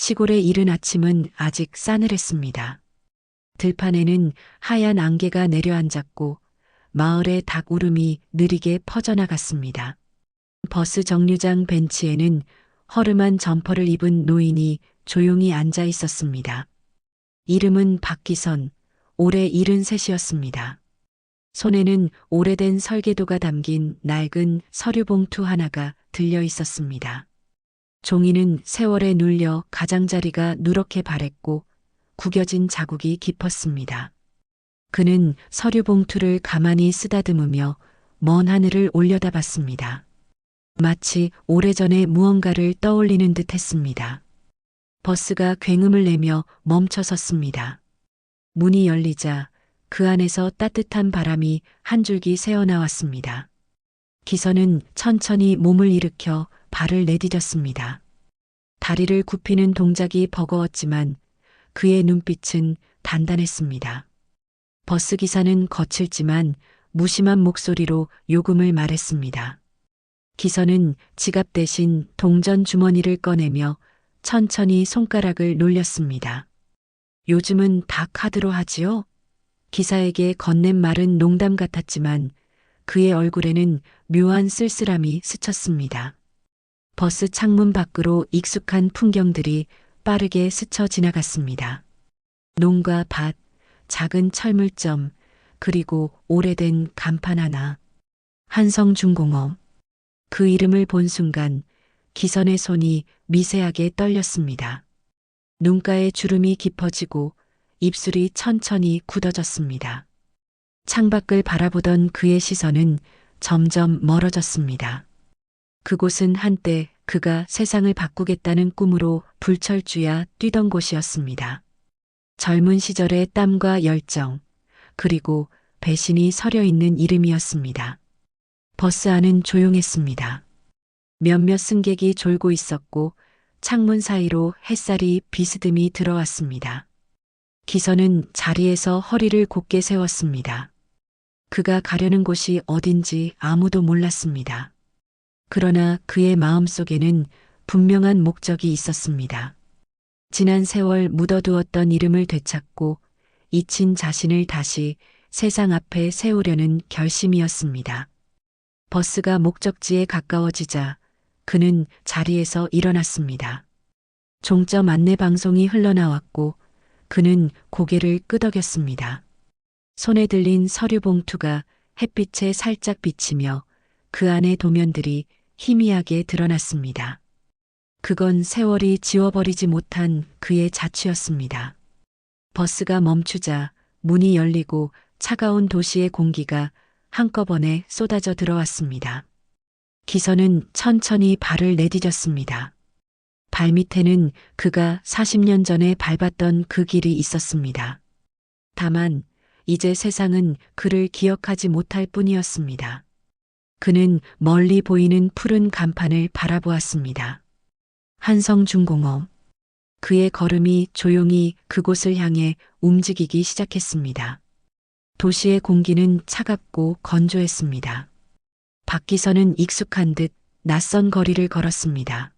시골의 이른 아침은 아직 싸늘했습니다. 들판에는 하얀 안개가 내려앉았고 마을의 닭 울음이 느리게 퍼져나갔습니다. 버스 정류장 벤치에는 허름한 점퍼를 입은 노인이 조용히 앉아 있었습니다. 이름은 박기선, 올해 73이었습니다. 손에는 오래된 설계도가 담긴 낡은 서류 봉투 하나가 들려 있었습니다. 종이는 세월에 눌려 가장자리가 누렇게 바랬고 구겨진 자국이 깊었습니다. 그는 서류 봉투를 가만히 쓰다듬으며 먼 하늘을 올려다봤습니다. 마치 오래전에 무언가를 떠올리는 듯 했습니다. 버스가 굉음을 내며 멈춰섰습니다. 문이 열리자 그 안에서 따뜻한 바람이 한 줄기 새어나왔습니다. 기선은 천천히 몸을 일으켜 발을 내디뎠습니다. 다리를 굽히는 동작이 버거웠지만 그의 눈빛은 단단했습니다. 버스 기사는 거칠지만 무심한 목소리로 요금을 말했습니다. 기선은 지갑 대신 동전 주머니를 꺼내며 천천히 손가락을 놀렸습니다. 요즘은 다 카드로 하지요? 기사에게 건넨 말은 농담 같았지만 그의 얼굴에는 묘한 쓸쓸함이 스쳤습니다. 버스 창문 밖으로 익숙한 풍경들이 빠르게 스쳐 지나갔습니다. 농가 밭, 작은 철물점, 그리고 오래된 간판 하나. 한성중공업. 그 이름을 본 순간 기선의 손이 미세하게 떨렸습니다. 눈가에 주름이 깊어지고 입술이 천천히 굳어졌습니다. 창밖을 바라보던 그의 시선은 점점 멀어졌습니다. 그곳은 한때 그가 세상을 바꾸겠다는 꿈으로 불철주야 뛰던 곳이었습니다. 젊은 시절의 땀과 열정, 그리고 배신이 서려 있는 이름이었습니다. 버스 안은 조용했습니다. 몇몇 승객이 졸고 있었고 창문 사이로 햇살이 비스듬히 들어왔습니다. 기선은 자리에서 허리를 곧게 세웠습니다. 그가 가려는 곳이 어딘지 아무도 몰랐습니다. 그러나 그의 마음속에는 분명한 목적이 있었습니다. 지난 세월 묻어두었던 이름을 되찾고 잊힌 자신을 다시 세상 앞에 세우려는 결심이었습니다. 버스가 목적지에 가까워지자 그는 자리에서 일어났습니다. 종점 안내 방송이 흘러나왔고 그는 고개를 끄덕였습니다. 손에 들린 서류 봉투가 햇빛에 살짝 비치며 그 안의 도면들이 희미하게 드러났습니다. 그건 세월이 지워버리지 못한 그의 자취였습니다. 버스가 멈추자 문이 열리고 차가운 도시의 공기가 한꺼번에 쏟아져 들어왔습니다. 기선은 천천히 발을 내디뎠습니다. 발밑에는 그가 40년 전에 밟았던 그 길이 있었습니다. 다만 이제 세상은 그를 기억하지 못할 뿐이었습니다. 그는 멀리 보이는 푸른 간판을 바라보았습니다. 한성중공업. 그의 걸음이 조용히 그곳을 향해 움직이기 시작했습니다. 도시의 공기는 차갑고 건조했습니다. 박기선은 익숙한 듯 낯선 거리를 걸었습니다.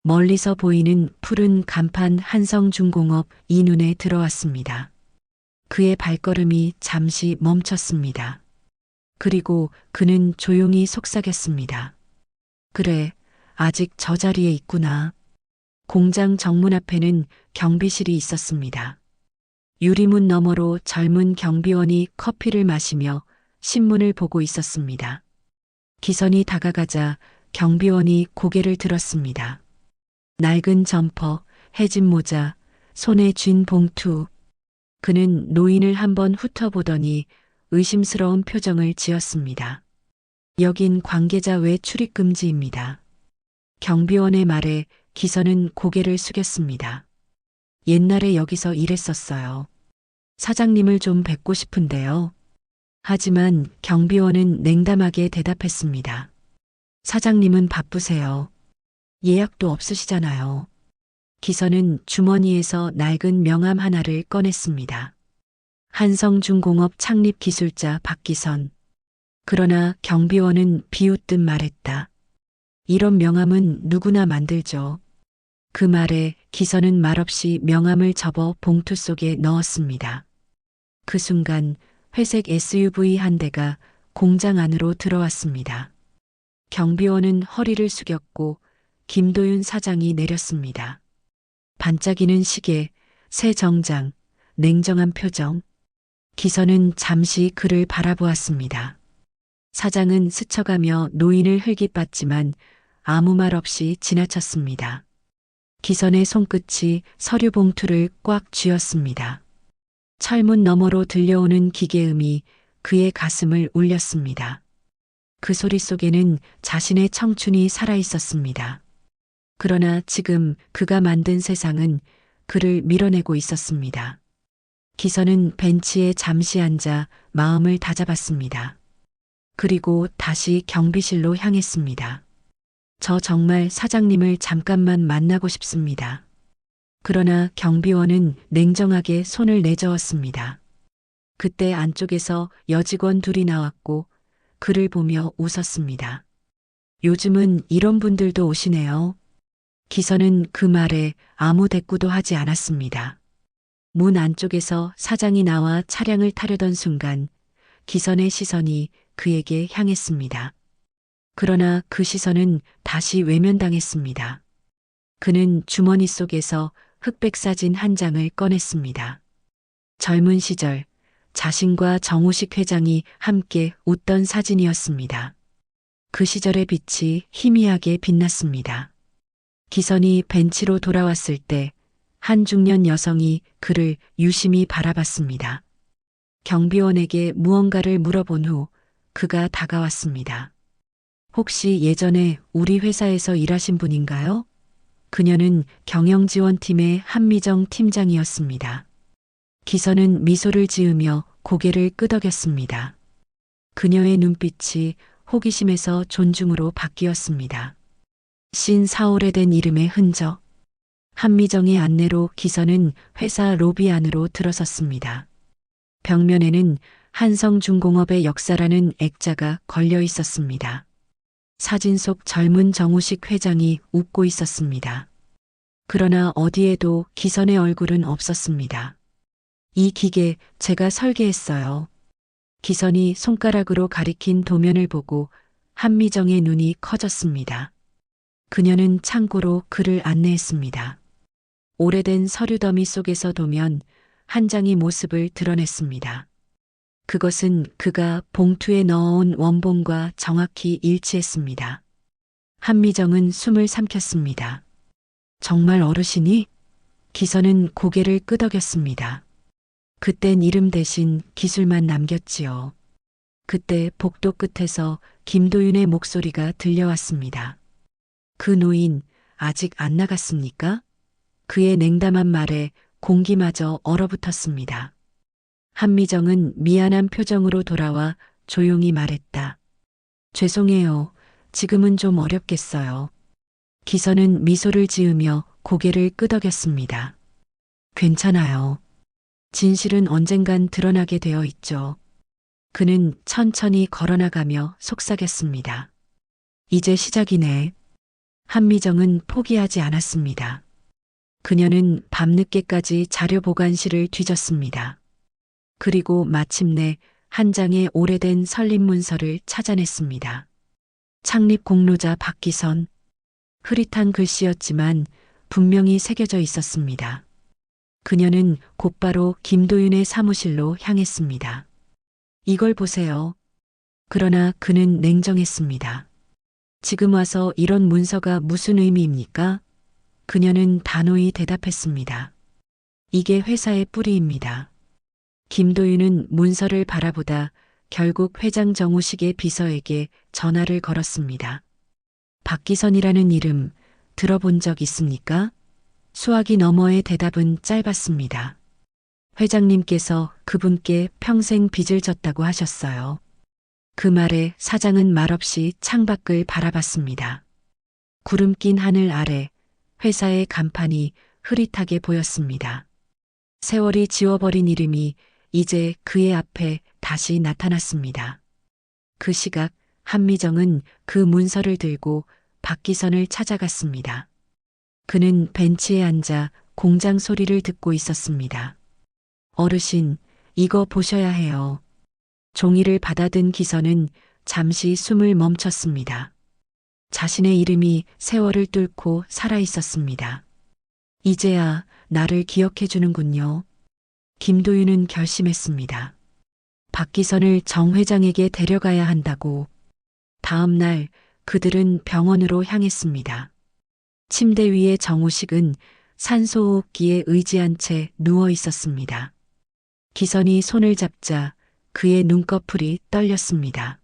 멀리서 보이는 푸른 간판 한성중공업 이 눈에 들어왔습니다. 그의 발걸음이 잠시 멈췄습니다. 그리고 그는 조용히 속삭였습니다. 그래, 아직 저 자리에 있구나. 공장 정문 앞에는 경비실이 있었습니다. 유리문 너머로 젊은 경비원이 커피를 마시며 신문을 보고 있었습니다. 기선이 다가가자 경비원이 고개를 들었습니다. 낡은 점퍼, 해진 모자, 손에 쥔 봉투. 그는 노인을 한번 훑어보더니 의심스러운 표정을 지었습니다. 여긴 관계자 외 출입 금지입니다. 경비원의 말에 기선은 고개를 숙였습니다. 옛날에 여기서 일했었어요. 사장님을 좀 뵙고 싶은데요. 하지만 경비원은 냉담하게 대답했습니다. 사장님은 바쁘세요. 예약도 없으시잖아요. 기선은 주머니에서 낡은 명함 하나를 꺼냈습니다. 한성중공업 창립 기술자 박기선. 그러나 경비원은 비웃듯 말했다. 이런 명함은 누구나 만들죠. 그 말에 기선은 말없이 명함을 접어 봉투 속에 넣었습니다. 그 순간 회색 SUV 한 대가 공장 안으로 들어왔습니다. 경비원은 허리를 숙였고 김도윤 사장이 내렸습니다. 반짝이는 시계, 새 정장, 냉정한 표정. 기선은 잠시 그를 바라보았습니다. 사장은 스쳐가며 노인을 흘깃봤지만 아무 말 없이 지나쳤습니다. 기선의 손끝이 서류 봉투를 꽉 쥐었습니다. 철문 너머로 들려오는 기계음이 그의 가슴을 울렸습니다. 그 소리 속에는 자신의 청춘이 살아 있었습니다. 그러나 지금 그가 만든 세상은 그를 밀어내고 있었습니다. 기선은 벤치에 잠시 앉아 마음을 다잡았습니다. 그리고 다시 경비실로 향했습니다. 저 정말 사장님을 잠깐만 만나고 싶습니다. 그러나 경비원은 냉정하게 손을 내저었습니다. 그때 안쪽에서 여직원 둘이 나왔고 그를 보며 웃었습니다. 요즘은 이런 분들도 오시네요. 기선은 그 말에 아무 대꾸도 하지 않았습니다. 문 안쪽에서 사장이 나와 차량을 타려던 순간 기선의 시선이 그에게 향했습니다. 그러나 그 시선은 다시 외면당했습니다. 그는 주머니 속에서 흑백 사진 한 장을 꺼냈습니다. 젊은 시절 자신과 정우식 회장이 함께 웃던 사진이었습니다. 그 시절의 빛이 희미하게 빛났습니다. 기선이 벤치로 돌아왔을 때 한 중년 여성이 그를 유심히 바라봤습니다. 경비원에게 무언가를 물어본 후 그가 다가왔습니다. 혹시 예전에 우리 회사에서 일하신 분인가요? 그녀는 경영지원팀의 한미정 팀장이었습니다. 기선은 미소를 지으며 고개를 끄덕였습니다. 그녀의 눈빛이 호기심에서 존중으로 바뀌었습니다. 54올에 된 이름의 흔적. 한미정의 안내로 기선은 회사 로비 안으로 들어섰습니다. 벽면에는 한성중공업의 역사라는 액자가 걸려 있었습니다. 사진 속 젊은 정우식 회장이 웃고 있었습니다. 그러나 어디에도 기선의 얼굴은 없었습니다. 이 기계 제가 설계했어요. 기선이 손가락으로 가리킨 도면을 보고 한미정의 눈이 커졌습니다. 그녀는 창고로 그를 안내했습니다. 오래된 서류 더미 속에서 도면 한 장이 모습을 드러냈습니다. 그것은 그가 봉투에 넣어온 원본과 정확히 일치했습니다. 한미정은 숨을 삼켰습니다. 정말 어르신이? 기선은 고개를 끄덕였습니다. 그땐 이름 대신 기술만 남겼지요. 그때 복도 끝에서 김도윤의 목소리가 들려왔습니다. 그 노인 아직 안 나갔습니까? 그의 냉담한 말에 공기마저 얼어붙었습니다. 한미정은 미안한 표정으로 돌아와 조용히 말했다. 죄송해요. 지금은 좀 어렵겠어요. 기선은 미소를 지으며 고개를 끄덕였습니다. 괜찮아요. 진실은 언젠간 드러나게 되어 있죠. 그는 천천히 걸어나가며 속삭였습니다. 이제 시작이네. 한미정은 포기하지 않았습니다. 그녀는 밤늦게까지 자료 보관실을 뒤졌습니다. 그리고 마침내 한 장의 오래된 설립문서를 찾아냈습니다. 창립 공로자 박기선. 흐릿한 글씨였지만 분명히 새겨져 있었습니다. 그녀는 곧바로 김도윤의 사무실로 향했습니다. 이걸 보세요. 그러나 그는 냉정했습니다. 지금 와서 이런 문서가 무슨 의미입니까? 그녀는 단호히 대답했습니다. 이게 회사의 뿌리입니다. 김도윤은 문서를 바라보다 결국 회장 정우식의 비서에게 전화를 걸었습니다. 박기선이라는 이름 들어본 적 있습니까? 수화기 너머의 대답은 짧았습니다. 회장님께서 그분께 평생 빚을 졌다고 하셨어요. 그 말에 사장은 말없이 창밖을 바라봤습니다. 구름 낀 하늘 아래 회사의 간판이 흐릿하게 보였습니다. 세월이 지워버린 이름이 이제 그의 앞에 다시 나타났습니다. 그 시각 한미정은 그 문서를 들고 박기선을 찾아갔습니다. 그는 벤치에 앉아 공장 소리를 듣고 있었습니다. 어르신, 이거 보셔야 해요. 종이를 받아든 기선은 잠시 숨을 멈췄습니다. 자신의 이름이 세월을 뚫고 살아 있었습니다. 이제야 나를 기억해 주는군요. 김도윤은 결심했습니다. 박기선을 정 회장에게 데려가야 한다고. 다음 날 그들은 병원으로 향했습니다. 침대 위에 정우식은 산소호흡기에 의지한 채 누워 있었습니다. 기선이 손을 잡자 그의 눈꺼풀이 떨렸습니다.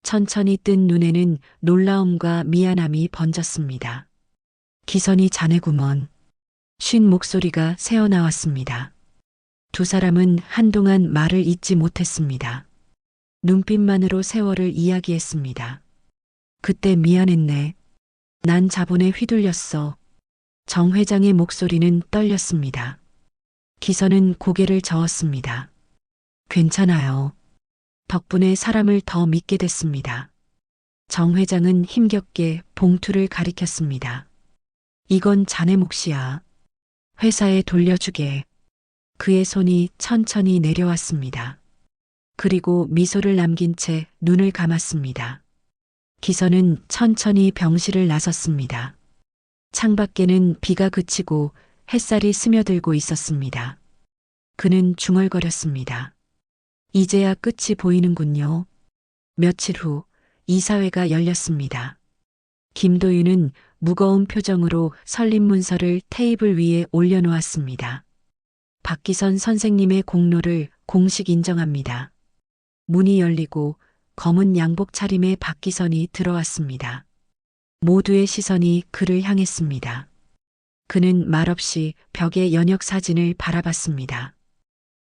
천천히 뜬 눈에는 놀라움과 미안함이 번졌습니다. 기선이 자네구먼. 쉰 목소리가 새어나왔습니다. 두 사람은 한동안 말을 잇지 못했습니다. 눈빛만으로 세월을 이야기했습니다. 그때 미안했네. 난 자본에 휘둘렸어. 정 회장의 목소리는 떨렸습니다. 기선은 고개를 저었습니다. 괜찮아요. 덕분에 사람을 더 믿게 됐습니다. 정 회장은 힘겹게 봉투를 가리켰습니다. 이건 자네 몫이야. 회사에 돌려주게. 그의 손이 천천히 내려왔습니다. 그리고 미소를 남긴 채 눈을 감았습니다. 기선은 천천히 병실을 나섰습니다. 창밖에는 비가 그치고 햇살이 스며들고 있었습니다. 그는 중얼거렸습니다. 이제야 끝이 보이는군요. 며칠 후 이사회가 열렸습니다. 김도윤은 무거운 표정으로 설립 문서를 테이블 위에 올려놓았습니다. 박기선 선생님의 공로를 공식 인정합니다. 문이 열리고 검은 양복 차림의 박기선이 들어왔습니다. 모두의 시선이 그를 향했습니다. 그는 말없이 벽의 연역 사진을 바라봤습니다.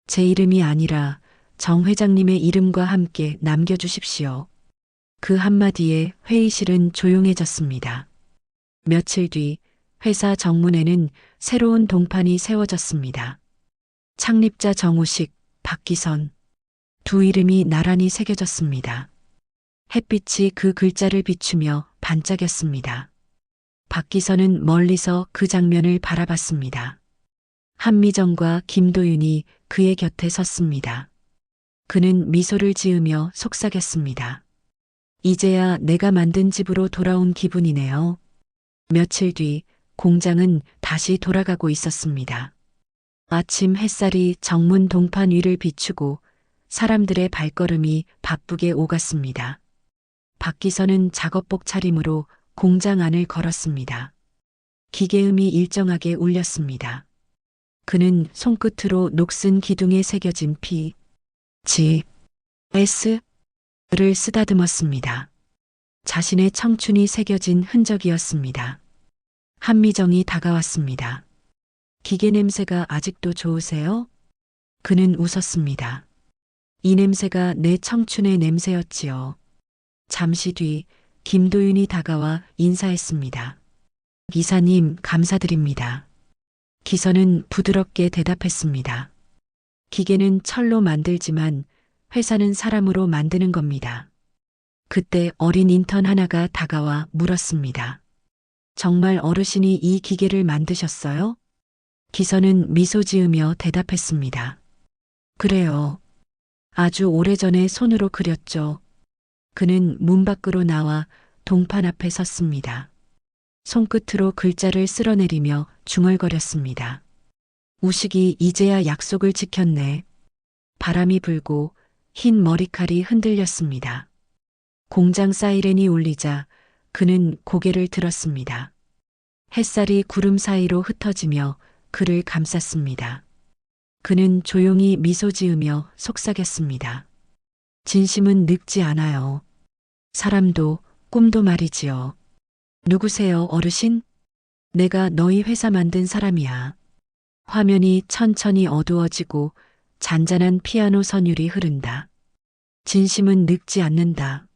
제 이름이 아니라 정 회장님의 이름과 함께 남겨주십시오. 그 한마디에 회의실은 조용해졌습니다. 며칠 뒤 회사 정문에는 새로운 동판이 세워졌습니다. 창립자 정우식, 박기선. 두 이름이 나란히 새겨졌습니다. 햇빛이 그 글자를 비추며 반짝였습니다. 박기선은 멀리서 그 장면을 바라봤습니다. 한미정과 김도윤이 그의 곁에 섰습니다. 그는 미소를 지으며 속삭였습니다. 이제야 내가 만든 집으로 돌아온 기분이네요. 며칠 뒤 공장은 다시 돌아가고 있었습니다. 아침 햇살이 정문 동판 위를 비추고 사람들의 발걸음이 바쁘게 오갔습니다. 박기선은 작업복 차림으로 공장 안을 걸었습니다. 기계음이 일정하게 울렸습니다. 그는 손끝으로 녹슨 기둥에 새겨진 P, G, S를 쓰다듬었습니다. 자신의 청춘이 새겨진 흔적이었습니다. 한미정이 다가왔습니다. 기계 냄새가 아직도 좋으세요? 그는 웃었습니다. 이 냄새가 내 청춘의 냄새였지요. 잠시 뒤 김도윤이 다가와 인사했습니다. 이사님, 감사드립니다. 기선은 부드럽게 대답했습니다. 기계는 철로 만들지만 회사는 사람으로 만드는 겁니다. 그때 어린 인턴 하나가 다가와 물었습니다. 정말 어르신이 이 기계를 만드셨어요? 기선은 미소 지으며 대답했습니다. 그래요. 아주 오래전에 손으로 그렸죠. 그는 문 밖으로 나와 동판 앞에 섰습니다. 손끝으로 글자를 쓸어내리며 중얼거렸습니다. 우식이 이제야 약속을 지켰네. 바람이 불고 흰 머리칼이 흔들렸습니다. 공장 사이렌이 울리자 그는 고개를 들었습니다. 햇살이 구름 사이로 흩어지며 그를 감쌌습니다. 그는 조용히 미소 지으며 속삭였습니다. 진심은 늙지 않아요. 사람도 꿈도 말이지요. 누구세요, 어르신? 내가 너희 회사 만든 사람이야. 화면이 천천히 어두워지고 잔잔한 피아노 선율이 흐른다. 진심은 늙지 않는다.